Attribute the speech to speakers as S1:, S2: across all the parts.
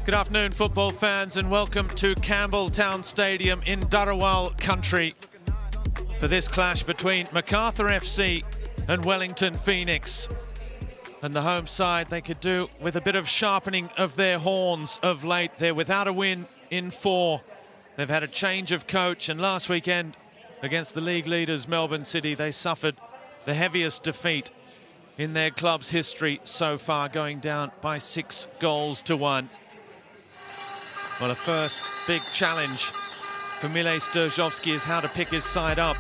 S1: Good afternoon, football fans, and welcome to Campbelltown Stadium in Dharawal country for this clash between Macarthur FC and Wellington Phoenix. And the home side, they could do with a bit of sharpening of their horns of late. They're without a win in 4. They've had a change of coach, and last weekend against the league leaders Melbourne City, they suffered the heaviest defeat in their club's history so far, going down by 6 goals to 1. Well, a first big challenge for Mile Sturjovski is how to pick his side up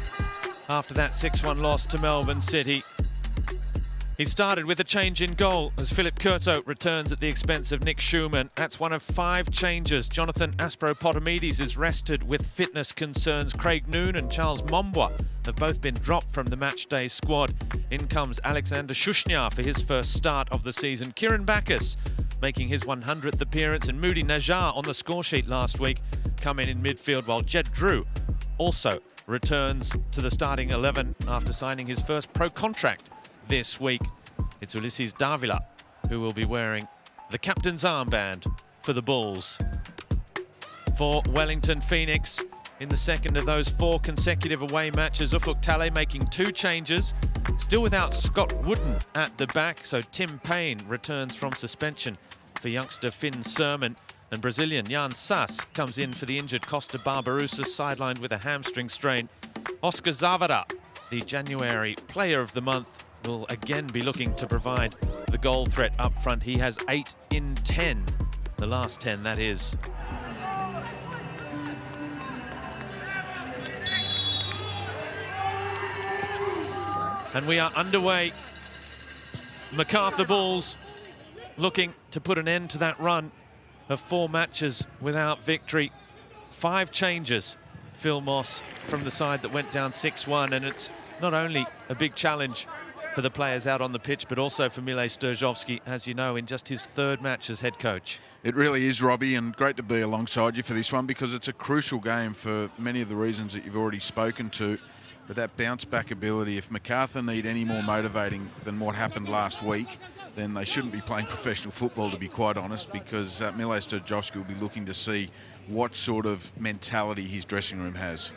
S1: after that 6-1 loss to Melbourne City. He started with a change in goal as Philip Curto returns at the expense of Nick Schumann. That's one of 5 changes. Jonathan Aspro-Potomides is rested with fitness concerns. Craig Noon and Charles Mombwa have both been dropped from the matchday squad. In comes Alexander Shushnyar for his first start of the season. Kieran Backus making his 100th appearance, and Moody Najjar on the score sheet last week come in midfield, while Jed Drew also returns to the starting 11 after signing his first pro contract this week. It's Ulysses Davila who will be wearing the captain's armband for the Bulls. For Wellington Phoenix, in the second of those 4 consecutive away matches, Ufuk Talay making 2 changes, still without Scott Wooden at the back, so Tim Payne returns from suspension for youngster Finn Sermon, and Brazilian Jan Sass comes in for the injured Costa Barbarouses, sidelined with a hamstring strain. Oscar Zavada, the January Player of the Month, will again be looking to provide the goal threat up front. He has 8 in 10, the last 10 that is. And we are underway. Macarthur Bulls looking to put an end to that run of 4 matches without victory. 5 changes, Phil Moss, from the side that went down 6-1, and it's not only a big challenge for the players out on the pitch, but also for Mile Sturjovski, as you know, in just his 3rd match as head coach.
S2: It really is, Robbie, and great to be alongside you for this one, because it's a crucial game for many of the reasons that you've already spoken to. But that bounce-back ability, if Macarthur need any more motivating than what happened last week, then they shouldn't be playing professional football, to be quite honest, because Mile Sturjovski will be looking to see what sort of mentality his dressing room has.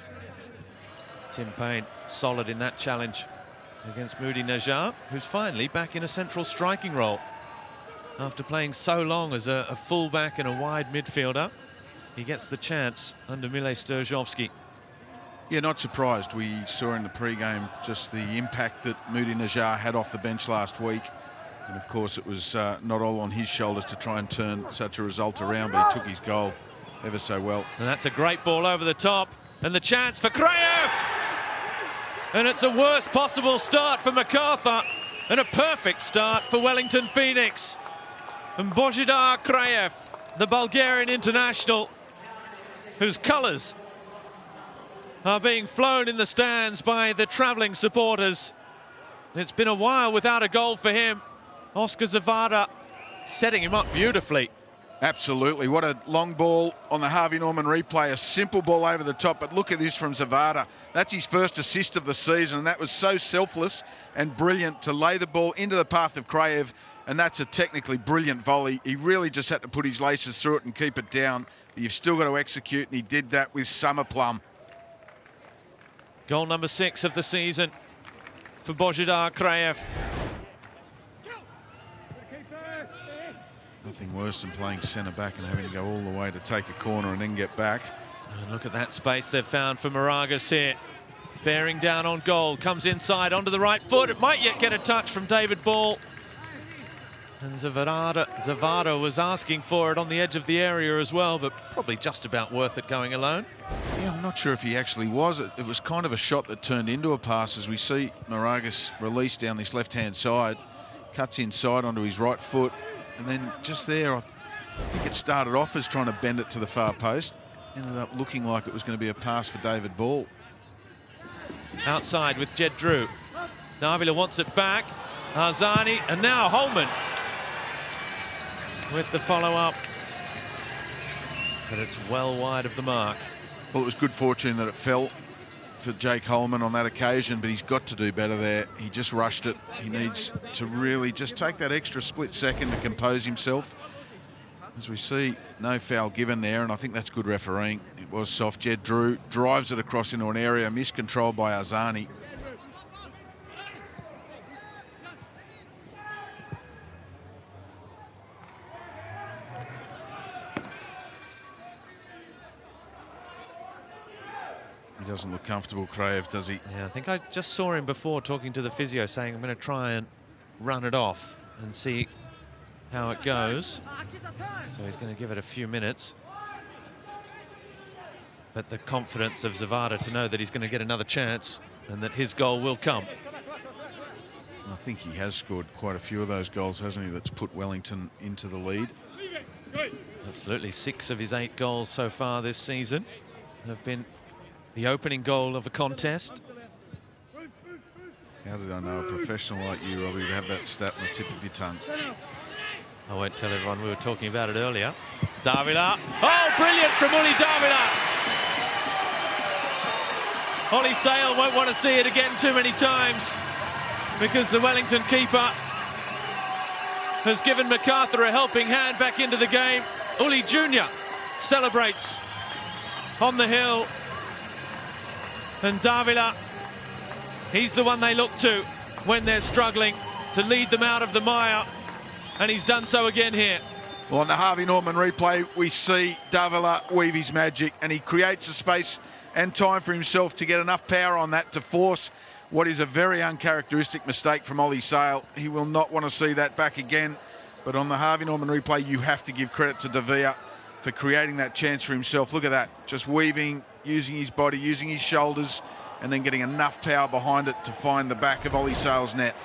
S1: Tim Payne solid in that challenge against Moody Najjar, who's finally back in a central striking role. After playing so long as a full-back and a wide midfielder, he gets the chance under Mile Sturjovski.
S2: Yeah, not surprised. We saw in the pre-game just the impact that Moody Najjar had off the bench last week. And of course, it was not all on his shoulders to try and turn such a result around, but he took his goal ever so well.
S1: And that's a great ball over the top. And the chance for Kraev! And it's a worst possible start for Macarthur and a perfect start for Wellington Phoenix. And Božidar Kraev, the Bulgarian international, whose colours are being flown in the stands by the travelling supporters. It's been a while without a goal for him. Oscar Zavada setting him up beautifully.
S2: Absolutely. What a long ball on the Harvey Norman replay. A simple ball over the top, but look at this from Zavada. That's his first assist of the season, and that was so selfless and brilliant to lay the ball into the path of Kraev, and that's a technically brilliant volley. He really just had to put his laces through it and keep it down. But you've still got to execute, and he did that with summer plum.
S1: Goal number 6 of the season for Božidar Kraev.
S2: Nothing worse than playing centre-back and having to go all the way to take a corner and then get back.
S1: And look at that space they've found for Moragas here. Bearing down on goal, comes inside onto the right foot. It might yet get a touch from David Ball. And Zavada was asking for it on the edge of the area as well, but probably just about worth it going alone.
S2: Yeah, I'm not sure if he actually was. It was kind of a shot that turned into a pass, as we see Moragas release down this left-hand side, cuts inside onto his right foot, and then just there, I think it started off as trying to bend it to the far post. Ended up looking like it was going to be a pass for David Ball.
S1: Outside with Jed Drew. Davila wants it back. Arzani, and now Holman with the follow-up. But it's well wide of the mark.
S2: Well, it was good fortune that it fell for Jake Holman on that occasion, but he's got to do better there. He just rushed it. He needs to really just take that extra split second to compose himself. As we see, no foul given there, and I think that's good refereeing. It was soft. Jed Drew drives it across into an area, miscontrolled by Arzani. He doesn't look comfortable, Kraev, does he?
S1: Yeah, I think I just saw him before talking to the physio saying, I'm going to try and run it off and see how it goes. So he's going to give it a few minutes. But the confidence of Zavada to know that he's going to get another chance and that his goal will come.
S2: I think he has scored quite a few of those goals, hasn't he, that's put Wellington into the lead.
S1: Absolutely, 6 of his 8 goals so far this season have been the opening goal of a contest.
S2: How did I know a professional like you, Robbie, would have that stat on the tip of your tongue?
S1: I won't tell everyone, we were talking about it earlier. Davila. Oh, brilliant from Uli Davila. Ollie Sale won't want to see it again too many times because the Wellington keeper has given Macarthur a helping hand back into the game. Uli Jr. celebrates on the hill. And Davila, he's the one they look to when they're struggling to lead them out of the mire. And he's done so again here.
S2: Well, on the Harvey Norman replay, we see Davila weave his magic, and he creates a space and time for himself to get enough power on that to force what is a very uncharacteristic mistake from Ollie Sale. He will not want to see that back again. But on the Harvey Norman replay, you have to give credit to Davila for creating that chance for himself. Look at that, just weaving, using his body, using his shoulders, and then getting enough power behind it to find the back of Ollie Sale's net.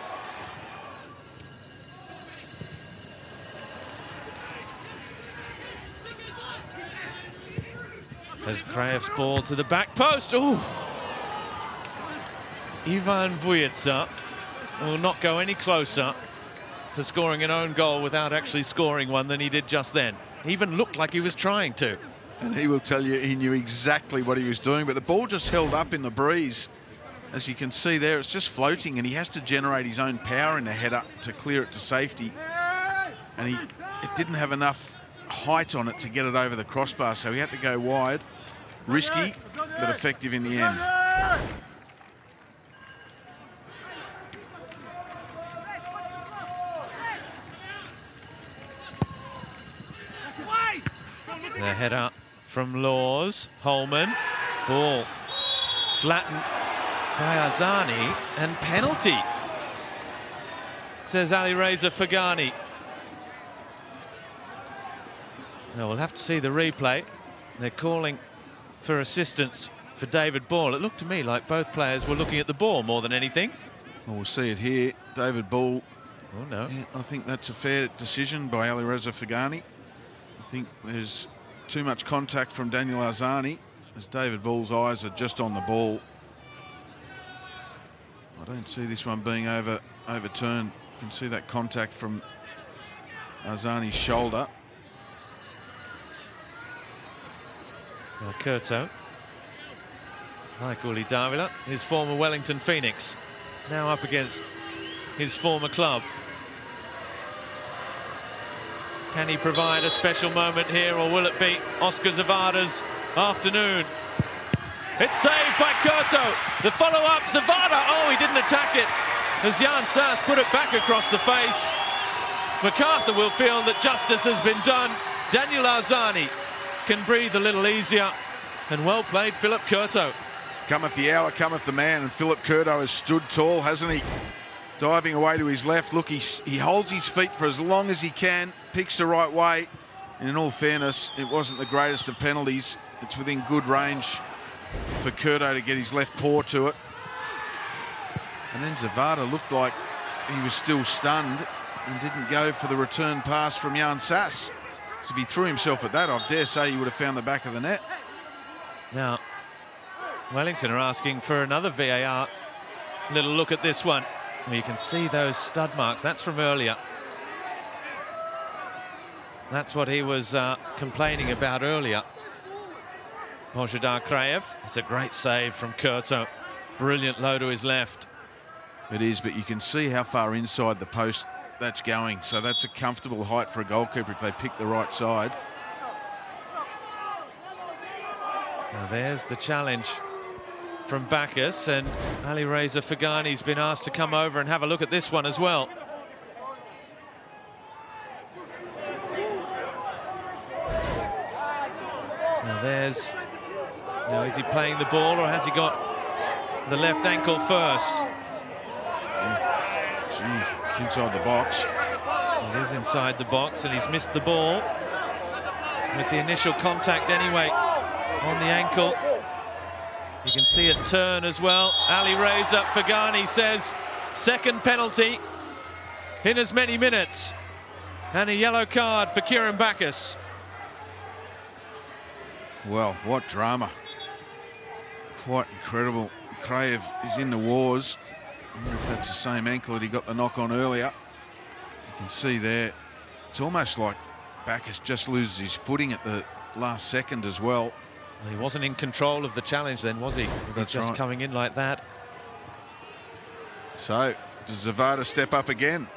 S1: As Kraev's ball to the back post. Ooh. Ivan Vujica will not go any closer to scoring an own goal without actually scoring one than he did just then. He even looked like he was trying to.
S2: And he will tell you he knew exactly what he was doing, but the ball just held up in the breeze. As you can see there, it's just floating, and he has to generate his own power in the header to clear it to safety. And it didn't have enough height on it to get it over the crossbar, so he had to go wide. Risky, but effective in the end.
S1: The header from Laws. Holman. Ball flattened by Arzani, and penalty, says Ali Reza Fagani. Now we'll have to see the replay. They're calling for assistance for David Ball. It looked to me like both players were looking at the ball more than anything.
S2: Well, we'll see it here. David Ball.
S1: Oh, no.
S2: Yeah, I think that's a fair decision by Ali Reza Fagani. I think there's too much contact from Daniel Arzani, as David Ball's eyes are just on the ball. I don't see this one being overturned. You can see that contact from Arzani's shoulder.
S1: Well, Curto, like Uli Davila, his former Wellington Phoenix, now up against his former club. Can he provide a special moment here, or will it be Oscar Zavada's afternoon? It's saved by Curto. The follow-up, Zavada. Oh, he didn't attack it as Jan Sass put it back across the face. Macarthur will feel that justice has been done. Daniel Arzani can breathe a little easier, and well played, Philip Curto.
S2: Cometh the hour, cometh the man, and Philip Curto has stood tall, hasn't he? Diving away to his left. Look, he holds his feet for as long as he can, picks the right way, and in all fairness, it wasn't the greatest of penalties. It's within good range for Curto to get his left paw to it. And then Zavada looked like he was still stunned and didn't go for the return pass from Jan Sass. So if he threw himself at that, I dare say he would have found the back of the net.
S1: Now, Wellington are asking for another VAR little look at this one. Well, you can see those stud marks. That's from earlier. That's what he was complaining about earlier. Božidar Kraev. It's a great save from Curto. Brilliant low to his left.
S2: It is, but you can see how far inside the post that's going. So that's a comfortable height for a goalkeeper if they pick the right side.
S1: Now there's the challenge from Bacchus, and Ali Reza Faghani's been asked to come over and have a look at this one as well. Now there's, now is he playing the ball or has he got the left ankle first?
S2: Gee, it's inside the box.
S1: It is inside the box and he's missed the ball with the initial contact anyway on the ankle. You can see it turn as well. Ali Reza Faghani says second penalty in as many minutes and a yellow card for Kieran Bacchus.
S2: Well, what drama. Quite incredible. Kraev is in the wars. I wonder if that's the same ankle that he got the knock on earlier. You can see there, it's almost like Bacchus just loses his footing at the last second as well.
S1: Well, he wasn't in control of the challenge then, was he? He was
S2: That's
S1: just
S2: right.
S1: coming in like that.
S2: So, does Zavada step up again?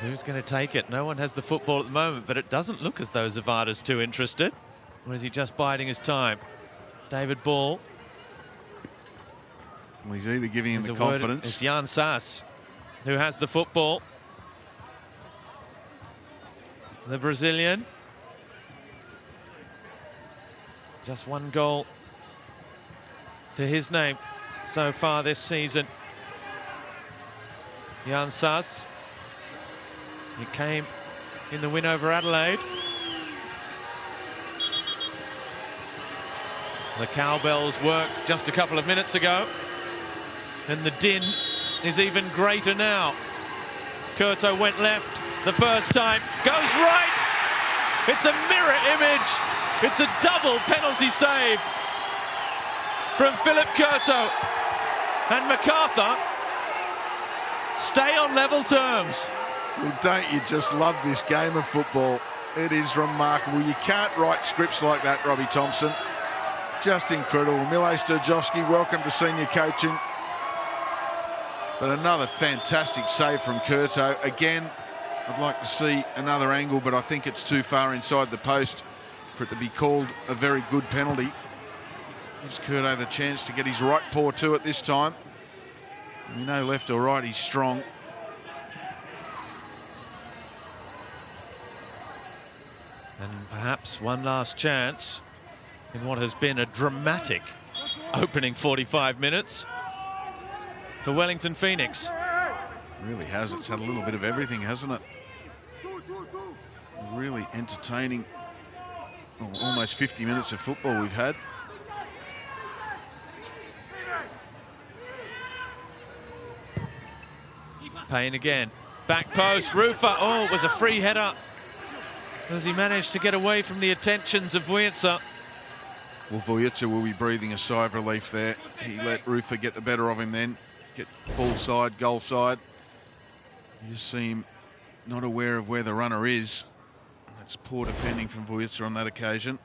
S1: Who's going to take it? No one has the football at the moment, but it doesn't look as though Zavada's too interested. Or is he just biding his time? David Ball.
S2: Well, he's either giving him
S1: There's
S2: the
S1: a word,
S2: confidence.
S1: it's Jan Sass who has the football. The Brazilian. Just one goal to his name so far this season. Jan Sass. He came in the win over Adelaide. The cowbells worked just a couple of minutes ago. And the din is even greater now. Curto went left the first time, goes right. It's a mirror image. It's a double penalty save from Philip Curto. And Macarthur stay on level terms.
S2: Well, don't you just love this game of football? It is remarkable. You can't write scripts like that, Robbie Thompson. Just incredible. Mile Sturjovski, welcome to senior coaching. But another fantastic save from Curto. Again, I'd like to see another angle, but I think it's too far inside the post for it to be called a very good penalty. Gives Curto the chance to get his right paw to it this time. You know, left or right, he's strong.
S1: And perhaps one last chance in what has been a dramatic opening 45 minutes for Wellington Phoenix.
S2: It really has. It's had a little bit of everything, hasn't it? Really entertaining, almost 50 minutes of football we've had.
S1: Payne again. Back post, Rufa. Oh, it was a free header as he managed to get away from the attentions of Vujica.
S2: Well, Vujica will be breathing a sigh of relief there. He let Rufa get the better of him then. Get ball side, goal side. You just see him not aware of where the runner is. That's poor defending from Vujica on that occasion.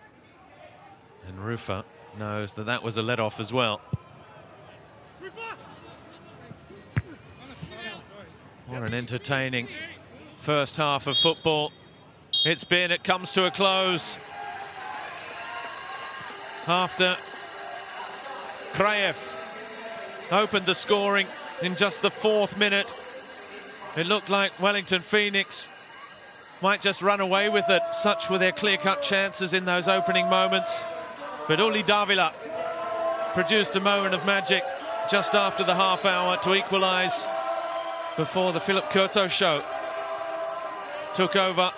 S1: And Rufa knows that that was a let-off as well. What an entertaining first half of football it's been. It comes to a close after Kraev opened the scoring in just the 4th minute. It looked like Wellington Phoenix might just run away with it. Such were their clear-cut chances in those opening moments. But Uli Davila produced a moment of magic just after the half hour to equalise before the Philip Curto show took over.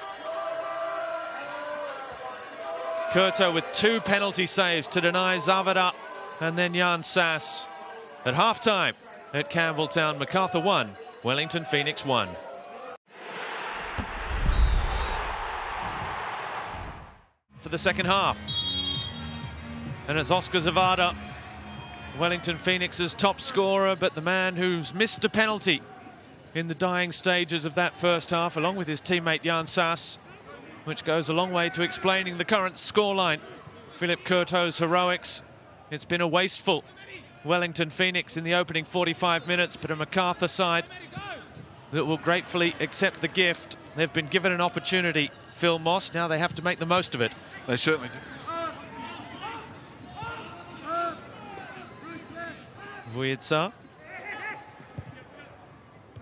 S1: Curto with 2 penalty saves to deny Zavada and then Jan Sass. At half-time at Campbelltown, Macarthur 1, Wellington Phoenix 1. For the second half. And it's Oscar Zavada, Wellington Phoenix's top scorer, but the man who's missed a penalty in the dying stages of that first half, along with his teammate Jan Sass, which goes a long way to explaining the current scoreline. Philip Curto's heroics. It's been a wasteful Wellington Phoenix in the opening 45 minutes, but a Macarthur side that will gratefully accept the gift. They've been given an opportunity, Phil Moss. Now they have to make the most of it.
S2: They certainly do.
S1: Vujica.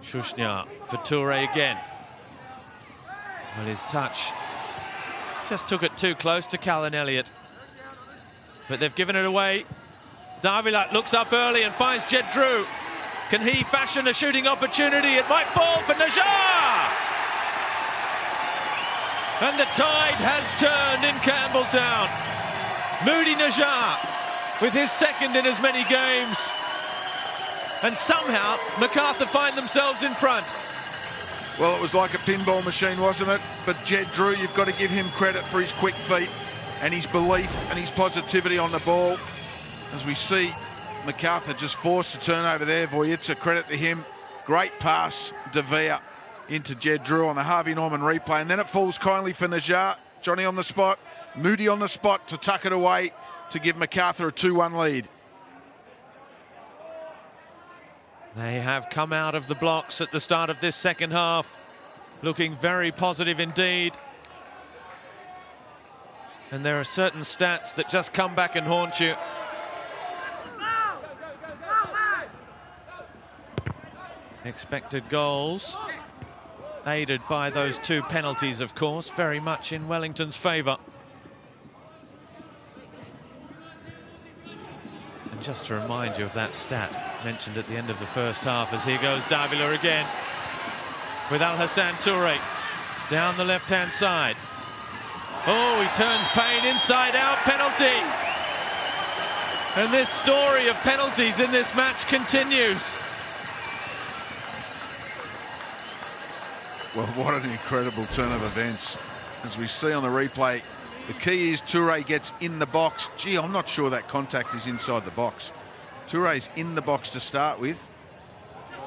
S1: Shushnya for Toure again. Well, his touch just took it too close to Callan Elliott. But they've given it away. Davila looks up early and finds Jed Drew. Can he fashion a shooting opportunity? It might fall for Najjar! And the tide has turned in Campbelltown. Moody Najjar with his second in as many games. And somehow Macarthur find themselves in front.
S2: Well, it was like a pinball machine, wasn't it? But Jed Drew, you've got to give him credit for his quick feet and his belief and his positivity on the ball. As we see Macarthur just forced a turnover there. Vujica, credit to him. Great pass, De Vea into Jed Drew on the Harvey Norman replay. And then it falls kindly for Najjar. Johnny on the spot, Moody on the spot to tuck it away to give Macarthur a 2-1 lead.
S1: They have come out of the blocks at the start of this second half, looking very positive indeed. And there are certain stats that just come back and haunt you. Expected goals, aided by those 2 penalties, of course, very much in Wellington's favour. And just to remind you of that stat mentioned at the end of the first half, as here goes Davila again with Al Hassan Toure down the left-hand side. Oh, he turns Payne inside out, penalty. And this story of penalties in this match continues.
S2: Well, what an incredible turn of events. As we see on the replay, the key is Toure gets in the box. Gee, I'm not sure that contact is inside the box. Toure's in the box to start with.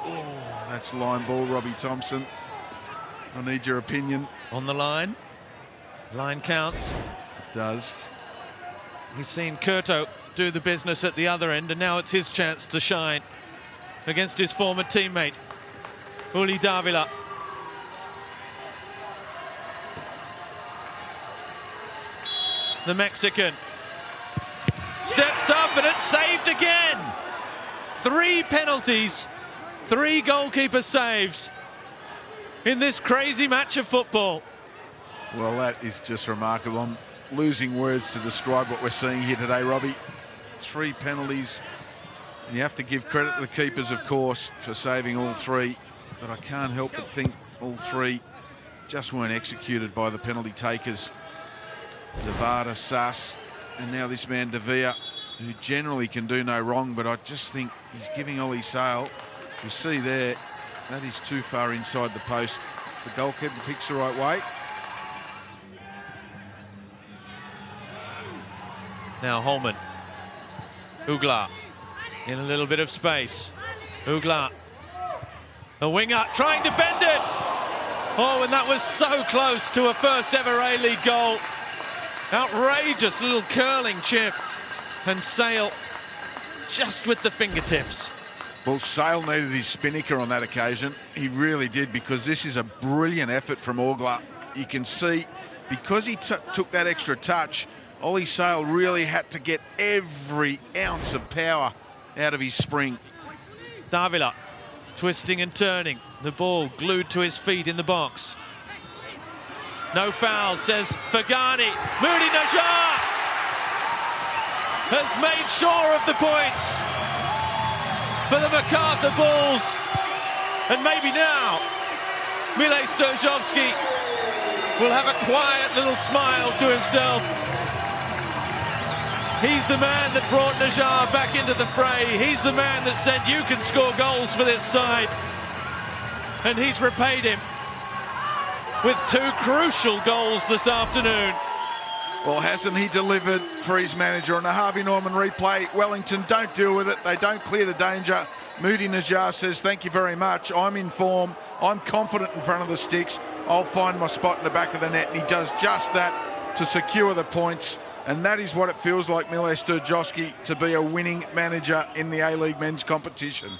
S2: Oh, that's line ball, Robbie Thompson. I need your opinion.
S1: On the line. Line counts.
S2: It does.
S1: He's seen Curto do the business at the other end, and now it's his chance to shine against his former teammate, Uli Davila. The Mexican steps up and it's saved again. 3 penalties, 3 goalkeeper saves in this crazy match of football.
S2: Well, that is just remarkable. I'm losing words to describe what we're seeing here today, Robbie. 3 penalties, and you have to give credit to the keepers, of course, for saving all 3, but I can't help but think all 3 just weren't executed by the penalty takers. Zavada, Sass, and now this man De Vea, who generally can do no wrong, but I just think he's giving Ollie Sale. You see there, that is too far inside the post. The goalkeeper picks the right way.
S1: Now Holman. Ugla in a little bit of space. Ugla, a winger trying to bend it. Oh, and that was so close to a first ever A-League goal. Outrageous little curling chip, and Sale just with the fingertips.
S2: Well, Sale needed his spinnaker on that occasion. He really did, because this is a brilliant effort from Ugla. You can see, because he took that extra touch, Ollie Sale really had to get every ounce of power out of his spring.
S1: Davila twisting and turning, the ball glued to his feet in the box. No foul, says Fagani. Moody Najjar has made sure of the points for the Macarthur Bulls. And maybe now, Mile Stojovski will have a quiet little smile to himself. He's the man that brought Najjar back into the fray. He's the man that said, you can score goals for this side. And he's repaid him with 2 crucial goals this afternoon.
S2: Well, hasn't he delivered for his manager? On the Harvey Norman replay, Wellington don't deal with it. They don't clear the danger. Moody Najjar says, thank you very much. I'm in form. I'm confident in front of the sticks. I'll find my spot in the back of the net. And he does just that to secure the points. And that is what it feels like, Mile Stojovski, to be a winning manager in the A-League men's competition.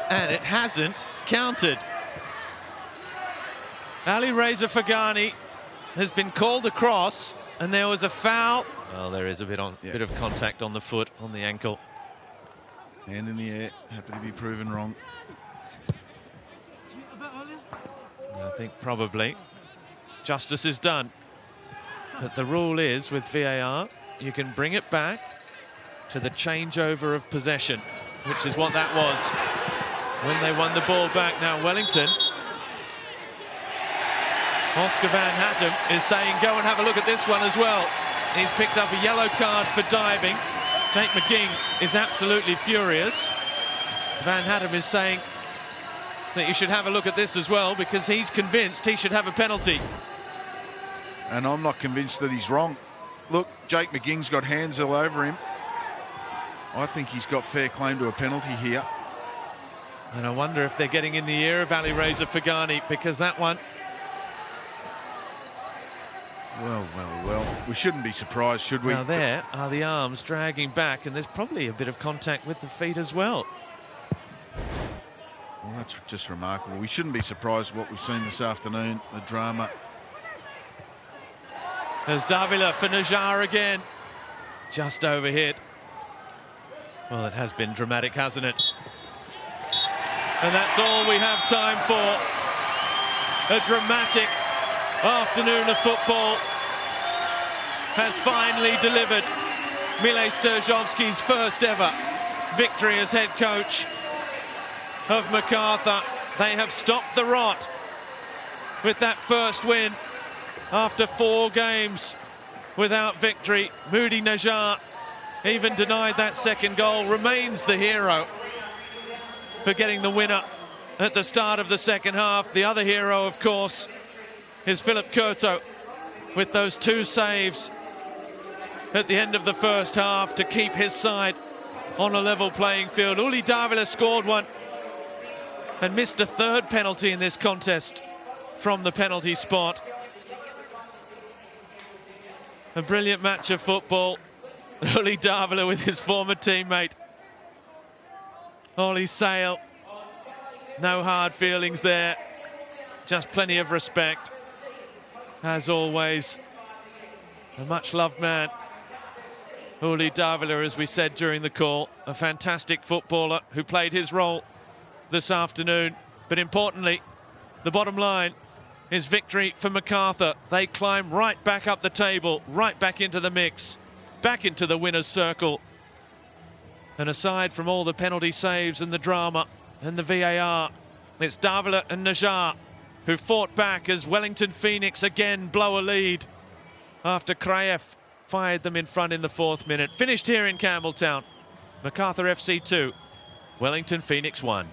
S1: And it hasn't counted. Ali Reza Fagani has been called across, and there was a foul. Well, there is a bit of contact on the foot, on the ankle.
S2: Hand in the air, happy to be proven wrong.
S1: I think probably justice is done. But the rule is, with VAR, you can bring it back to the changeover of possession, which is what that was when they won the ball back. Now Wellington, Oscar Van Hattem is saying, go and have a look at this one as well. He's picked up a yellow card for diving. Jake McGing is absolutely furious. Van Hattem is saying that you should have a look at this as well, because he's convinced he should have a penalty.
S2: And I'm not convinced that he's wrong. Look, Jake McGing's got hands all over him. I think he's got fair claim to a penalty here.
S1: And I wonder if they're getting in the ear of Ali Reza Fagani, because that one...
S2: Well. We shouldn't be surprised, should we?
S1: Now there are the arms dragging back, and there's probably a bit of contact with the feet as well.
S2: Well, that's just remarkable. We shouldn't be surprised what we've seen this afternoon, the drama.
S1: There's Davila for Najar again. Just overhit. Well, it has been dramatic, hasn't it? And that's all we have time for. A dramatic afternoon of football has finally delivered Mile Sturjovski's first ever victory as head coach of Macarthur. They have stopped the rot with that first win after 4 games without victory. Moody Najar, even denied that second goal, remains the hero for getting the winner at the start of the second half. The other hero, of course, is Philip Curto, with those 2 saves at the end of the first half to keep his side on a level playing field. Uli Davila scored one and missed a 3rd penalty in this contest from the penalty spot. A brilliant match of football. Uli Davila with his former teammate Ollie Sale. No hard feelings there, just plenty of respect. As always, a much-loved man, Uli Davila, as we said during the call, a fantastic footballer who played his role this afternoon. But importantly, the bottom line is victory for Macarthur. They climb right back up the table, right back into the mix, back into the winner's circle. And aside from all the penalty saves and the drama and the VAR, it's Davila and Najar who fought back as Wellington Phoenix again blow a lead after Kraev fired them in front in the 4th minute. Finished here in Campbelltown. Macarthur FC 2, Wellington Phoenix 1.